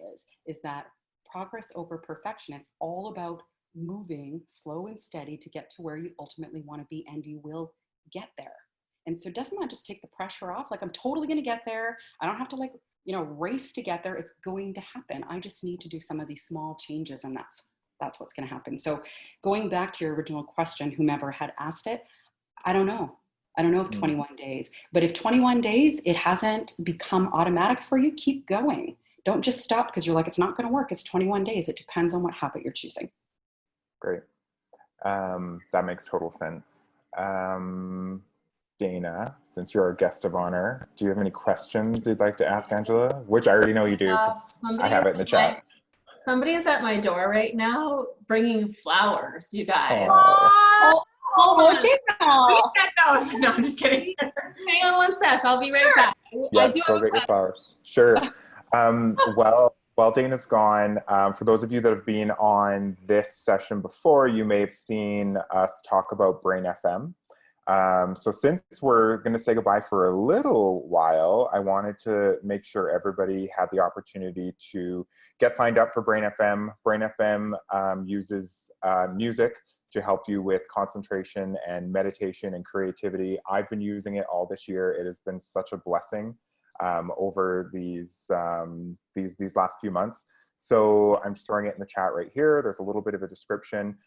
is that progress over perfection. It's all about moving slow and steady to get to where you ultimately want to be, and you will get there. And so doesn't that just take the pressure off? Like, I'm totally going to get there. I don't have to race to get there. It's going to happen. I just need to do some of these small changes, and that's what's going to happen. So going back to your original question, whomever had asked it, I don't know. I don't know if 21 days, but if 21 days, it hasn't become automatic for you, keep going. Don't just stop because you're like, it's not going to work. It's 21 days. It depends on what habit you're choosing. Great. That makes total sense. Dana, since you're our guest of honor, do you have any questions you'd like to ask Angela? Which I already know you do because I have it in the chat. Somebody's at my door right now bringing flowers, you guys. Oh. Hold on. Who get those? No, I'm just kidding. Hang on one sec. I'll be right back. Yeah, I do go have a get your question. flowers. Sure. While Dana's gone, for those of you that have been on this session before, you may have seen us talk about Brain FM. So since we're going to say goodbye for a little while, I wanted to make sure everybody had the opportunity to get signed up for Brain FM. Brain FM uses music to help you with concentration and meditation and creativity. I've been using it all this year. It has been such a blessing over these last few months. So I'm just throwing it in the chat right here. There's a little bit of a description.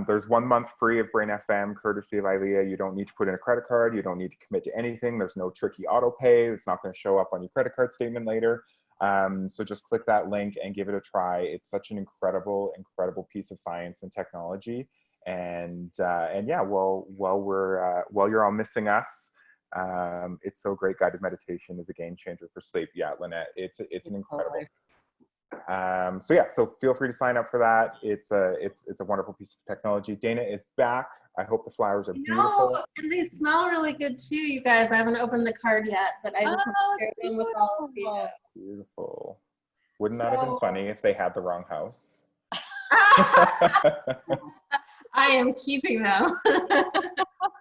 There's 1 month free of Brain FM, courtesy of ILEA. You don't need to put in a credit card. You don't need to commit to anything. There's no tricky auto pay. It's not going to show up on your credit card statement later. So just click that link and give it a try. It's such an incredible piece of science and technology. And yeah, while you're all missing us, it's so great. Guided meditation is a game changer for sleep. Yeah, Lynette, it's an incredible. So yeah, so feel free to sign up for that. It's a wonderful piece of technology. Dana is back. I hope the flowers are beautiful. No, and they smell really good too, you guys. I haven't opened the card yet, but I just want to share them with all of you. Beautiful. Wouldn't that have been funny if they had the wrong house? I am keeping them.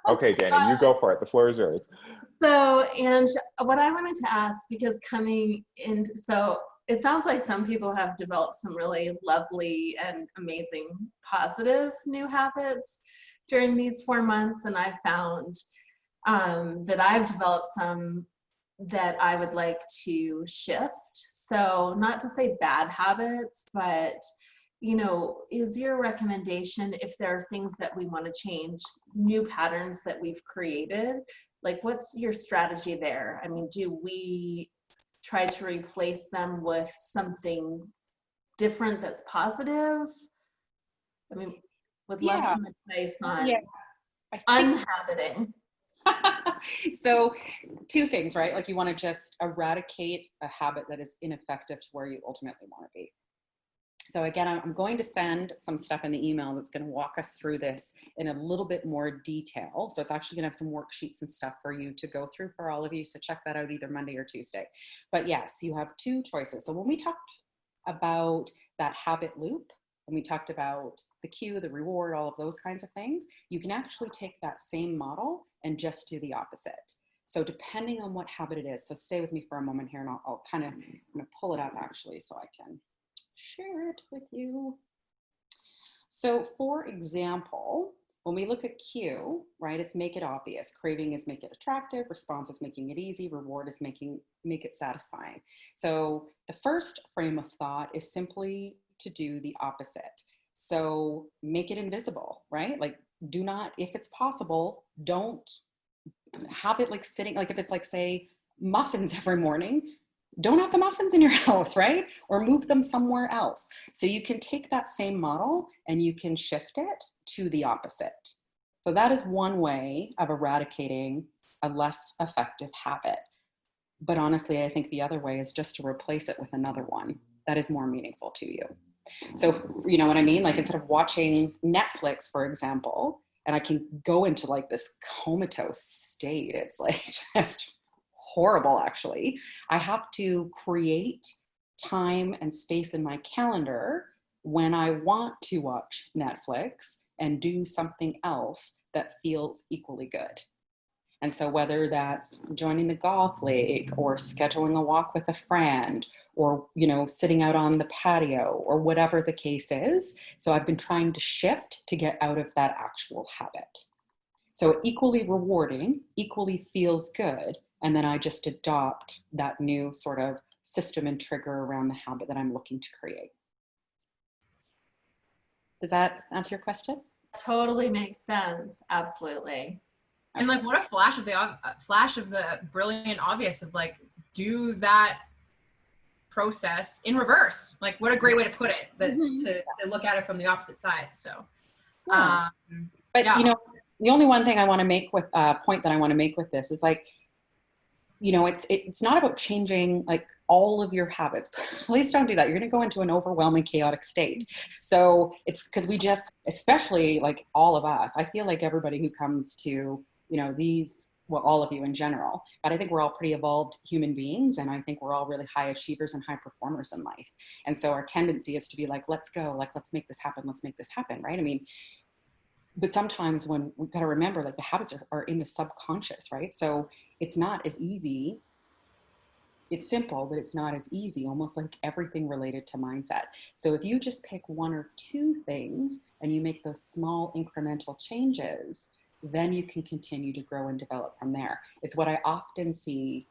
Okay, Dana, you go for it. The floor is yours. So, and what I wanted to ask, because coming in, so it sounds like some people have developed some really lovely and amazing positive new habits during these 4 months. And I've found that I've developed some that I would like to shift. So not to say bad habits, but you know, is your recommendation, if there are things that we want to change, new patterns that we've created, like what's your strategy there? I mean, do we try to replace them with something different that's positive? I mean, would love some advice on unhabiting. So 2 things, right? Like you want to just eradicate a habit that is ineffective to where you ultimately want to be. So again, I'm going to send some stuff in the email that's going to walk us through this in a little bit more detail. So it's actually going to have some worksheets and stuff for you to go through for all of you. So check that out either Monday or Tuesday. But yes, you have 2 choices. So when we talked about that habit loop, when we talked about the cue, the reward, all of those kinds of things, you can actually take that same model and just do the opposite. So depending on what habit it is, so stay with me for a moment here and I'll kind of pull it up actually so I can share it with you. So for example, when we look at cue, right, it's make it obvious. Craving is make it attractive. Response is making it easy. Reward is make it satisfying. So the first frame of thought is simply to do the opposite. So make it invisible, right? Like do not, if it's possible, don't have it like sitting, like if it's like say muffins every morning, don't have the muffins in your house, right? Or move them somewhere else. So you can take that same model and you can shift it to the opposite. So that is one way of eradicating a less effective habit. But honestly, I think the other way is just to replace it with another one that is more meaningful to you. So, you know what I mean? Like instead of watching Netflix, for example, and I can go into like this comatose state, it's like just horrible actually. I have to create time and space in my calendar when I want to watch Netflix and do something else that feels equally good. And so whether that's joining the golf league or scheduling a walk with a friend or, you know, sitting out on the patio or whatever the case is. So I've been trying to shift to get out of that actual habit. So equally rewarding, equally feels good. And then I just adopt that new sort of system and trigger around the habit that I'm looking to create. Does that answer your question? Totally makes sense. Absolutely. And like, what a flash of the brilliant obvious of like, do that process in reverse. Like, what a great way to put it, that to look at it from the opposite side. So, yeah. But yeah. You know, the only one thing I want to make with point that I want to make with this is like, you know, it's not about changing like all of your habits. Please don't do that. You're going to go into an overwhelming, chaotic state. So it's because we just, especially like all of us, I feel like everybody who comes to, you know, these, well, all of you in general, but I think we're all pretty evolved human beings. And I think we're all really high achievers and high performers in life. And so our tendency is to be like, let's go, like, let's make this happen. Let's make this happen. Right. I mean, but sometimes when we've got to remember, like the habits are in the subconscious, right? So it's not as easy. It's simple, but it's not as easy, almost like everything related to mindset. So if you just pick one or two things and you make those small incremental changes, then you can continue to grow and develop from there. It's what I often see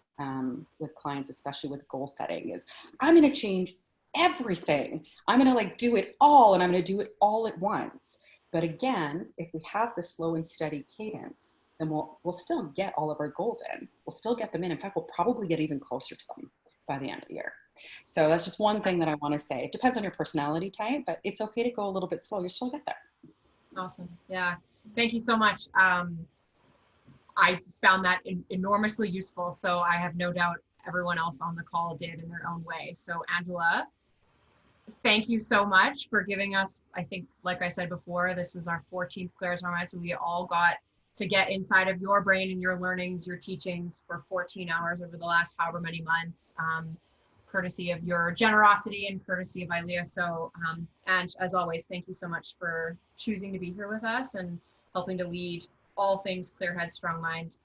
with clients, especially with goal setting, is I'm going to change everything. I'm going to like do it all, and I'm going to do it all at once. But again, if we have the slow and steady cadence, then we'll still get all of our goals in. We'll still get them in. In fact, we'll probably get even closer to them by the end of the year. So that's just one thing that I want to say. It depends on your personality type, but it's okay to go a little bit slow. You'll still get there. Awesome. Yeah. Thank you so much. I found that enormously useful. So I have no doubt everyone else on the call did in their own way. So Angela, thank you so much for giving us, I think, like I said before, this was our 14th Clear Head Strong Mind. So we all got to get inside of your brain and your learnings, your teachings for 14 hours over the last however many months, courtesy of your generosity and courtesy of ILEA. So, and as always, thank you so much for choosing to be here with us and helping to lead all things Clear Head Strong Mind.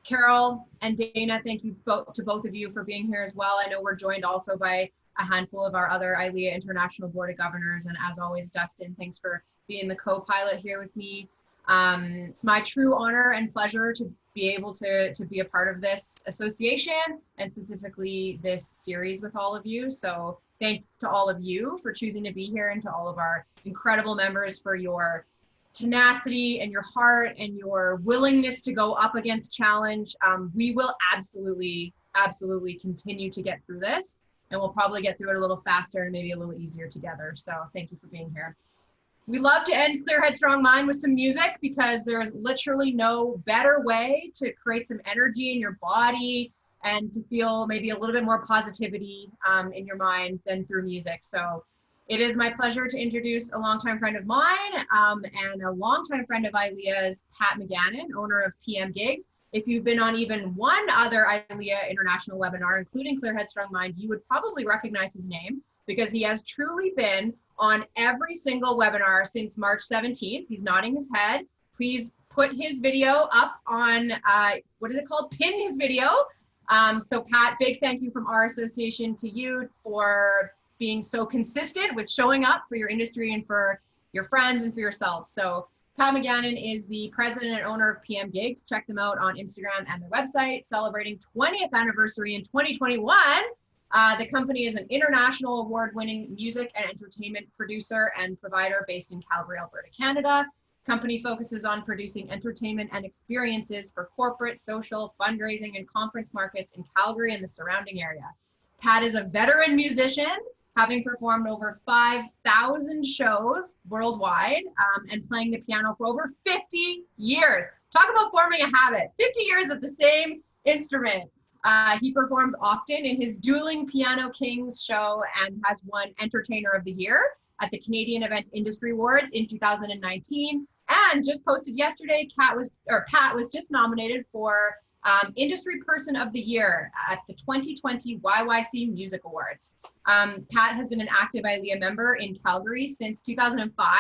Carol and Dana, thank you to both of you for being here as well. I know we're joined also by a handful of our other ILEA International Board of Governors. And as always, Dustin, thanks for being the co-pilot here with me. It's my true honor and pleasure to be able to be a part of this association and specifically this series with all of you. So thanks to all of you for choosing to be here, and to all of our incredible members for your tenacity and your heart and your willingness to go up against challenge. We will absolutely continue to get through this, and we'll probably get through it a little faster and maybe a little easier together. So thank you for being here. We love to end Clear Head Strong Mind with some music, because there's literally no better way to create some energy in your body and to feel maybe a little bit more positivity in your mind than through music. So it is my pleasure to introduce a longtime friend of mine and a longtime friend of ILEA's, Pat McGannon, owner of PM Gigs. If you've been on even one other ILEA international webinar, including Clear Head Strong Mind, you would probably recognize his name, because he has truly been on every single webinar since March 17th. He's nodding his head. Please put his video up on, what is it called? Pin his video. So Pat, big thank you from our association to you for being so consistent with showing up for your industry and for your friends and for yourself. So Pat McGannon is the president and owner of PM Gigs. Check them out on Instagram and their website, celebrating 20th anniversary in 2021. The company is an international award-winning music and entertainment producer and provider based in Calgary, Alberta, Canada. Company focuses on producing entertainment and experiences for corporate, social, fundraising, and conference markets in Calgary and the surrounding area. Pat is a veteran musician, having performed over 5,000 shows worldwide and playing the piano for over 50 years. Talk about forming a habit, 50 years of the same instrument. He performs often in his Dueling Piano Kings show and has won Entertainer of the Year at the Canadian Event Industry Awards in 2019. And just posted yesterday, Pat was just nominated for Industry Person of the Year at the 2020 YYC Music Awards. Pat has been an active ILEA member in Calgary since 2005.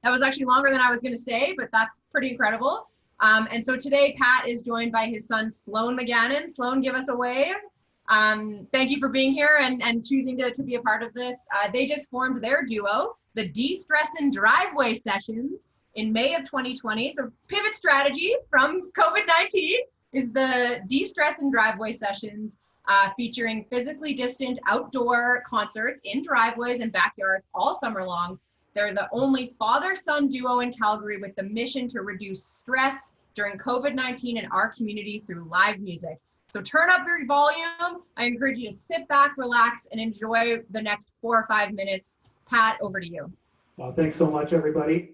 That was actually longer than I was going to say, but that's pretty incredible. And so today, Pat is joined by his son, Sloan McGannon. Sloan, give us a wave. Thank you for being here and choosing to be a part of this. They just formed their duo, the De-Stressin' Driveway Sessions, in May of 2020. So pivot strategy from COVID-19 is the De-Stressin' Driveway Sessions, featuring physically distant outdoor concerts in driveways and backyards all summer long. They're the only father-son duo in Calgary with the mission to reduce stress during COVID-19 in our community through live music. So turn up your volume. I encourage you to sit back, relax, and enjoy the next 4 or 5 minutes. Pat, over to you. Well, thanks so much, everybody.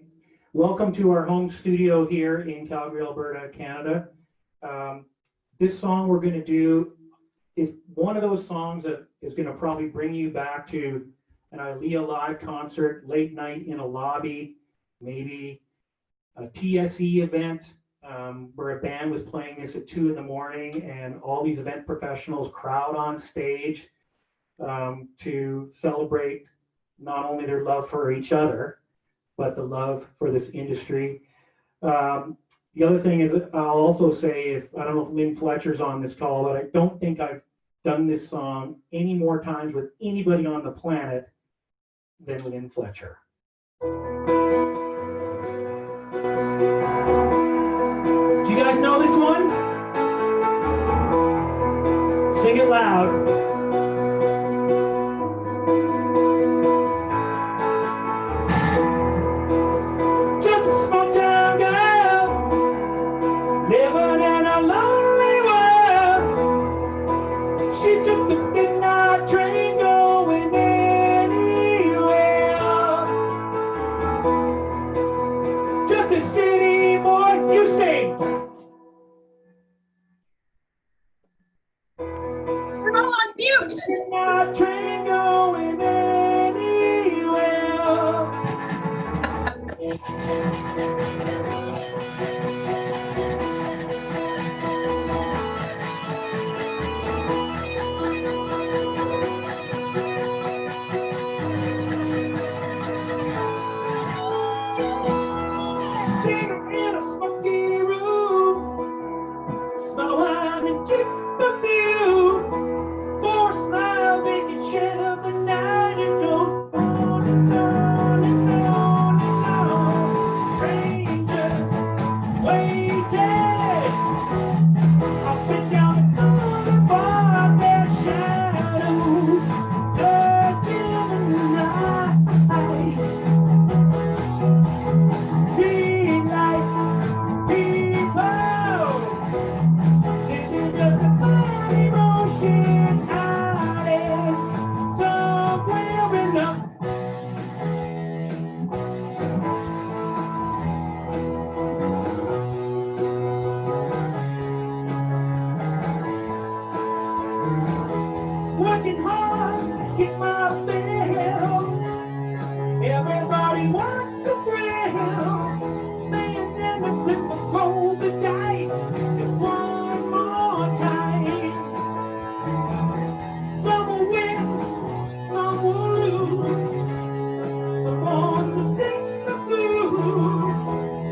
Welcome to our home studio here in Calgary, Alberta, Canada. This song we're going to do is one of those songs that is going to probably bring you back to an ILEA live concert, late night in a lobby, maybe a TSE event where a band was playing this at 2 in the morning and all these event professionals crowd on stage to celebrate not only their love for each other, but the love for this industry. The other thing is, I'll also say, I don't know if Lynn Fletcher's on this call, but I don't think I've done this song any more times with anybody on the planet than Lynn Fletcher. Do you guys know this one? Sing it loud. Just a small town girl living in a lonely world. She took the midnight train going anywhere. Just a city boy, you sing. We're all on mute. Midnight train going anywhere. Sitting in a smoky room, smell wine and keep the view. For a smile they can share the night. It goes on and on and on and on. Strangers waiting up and down the boulevard, their shadows searching in the night. Being like people, living just a fine emotion hiding somewhere in the working hard to get my fill. Everybody wants a thrill. Laying in the flip of roll the dice just one more time. Some will win, some will lose. Someone will sing the blues.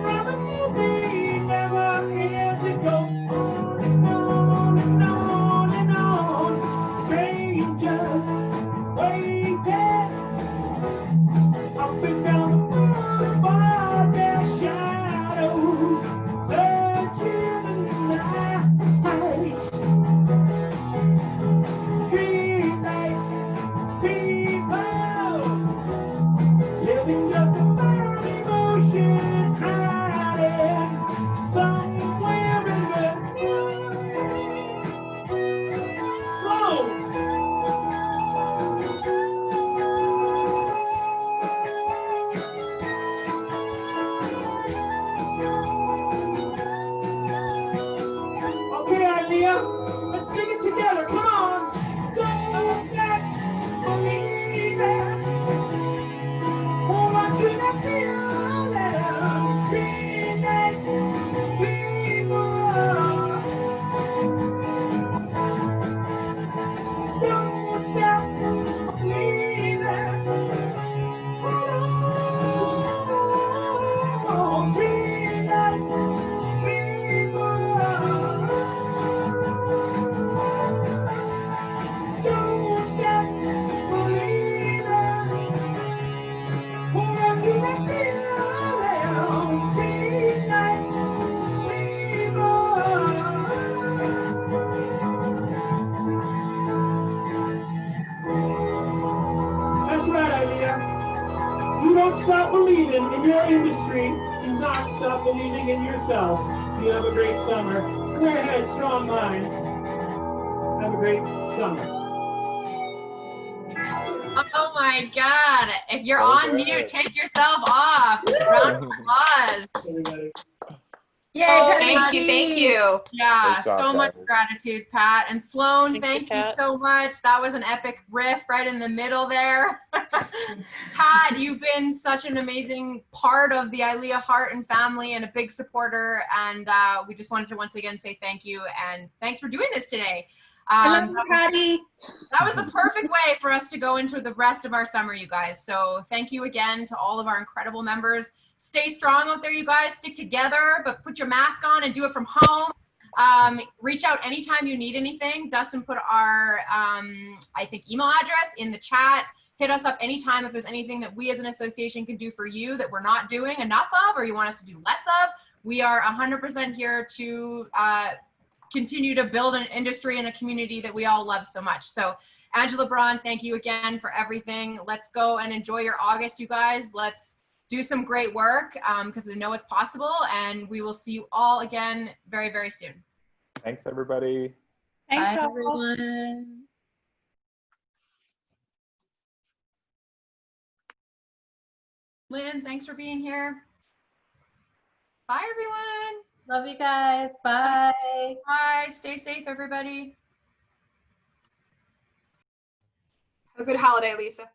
From a movie never ends. It goes on and on and on and on. Strangers waiting up and down the boulevard, their shadows searching in the night. Dream like people, living just a fine emotion hiding somewhere in the slow. Okay, idea. Let's sing it together. Come on. Don't stop believing. Hold on to that feeling. Scream like people. Don't stop believing. Hold on. Scream like people. Don't stop believing. Hold on to that feeling. Scream like people. That's right, idea. You don't stop believing in your industry. Do not stop believing in yourself. You have a great summer. Clear heads, strong minds. Have a great summer. Oh my God. If you're All on right. mute, take yourself off. Round of applause. Everybody. Yay, Thank you. Thank you. Yeah, Great job, so much guys. gratitude, Pat. And Sloan, Thank you, thank you Pat. so much. That was an epic riff right in the middle there. Pat, you've been such an amazing part of the ILEA heart and family and a big supporter. And we just wanted to once again say thank you. And thanks for doing this today. I love you, Patty. That was the perfect way for us to go into the rest of our summer, you guys. So thank you again to all of our incredible members. Stay strong out there, you guys. Stick together, but put your mask on and do it from home. Reach out anytime you need anything. Dustin put our, I think, email address in the chat. Hit us up anytime if there's anything that we as an association can do for you that we're not doing enough of or you want us to do less of. We are 100% here to continue to build an industry and a community that we all love so much. So Angela Braun, thank you again for everything. Let's go and enjoy your August, you guys. Let's do some great work because I know it's possible, and we will see you all again very, very soon. Thanks, everybody. Thanks, everyone. Lynn, thanks for being here. Bye, everyone. Love you guys. Bye. Bye. Stay safe, everybody. Have a good holiday, Lisa.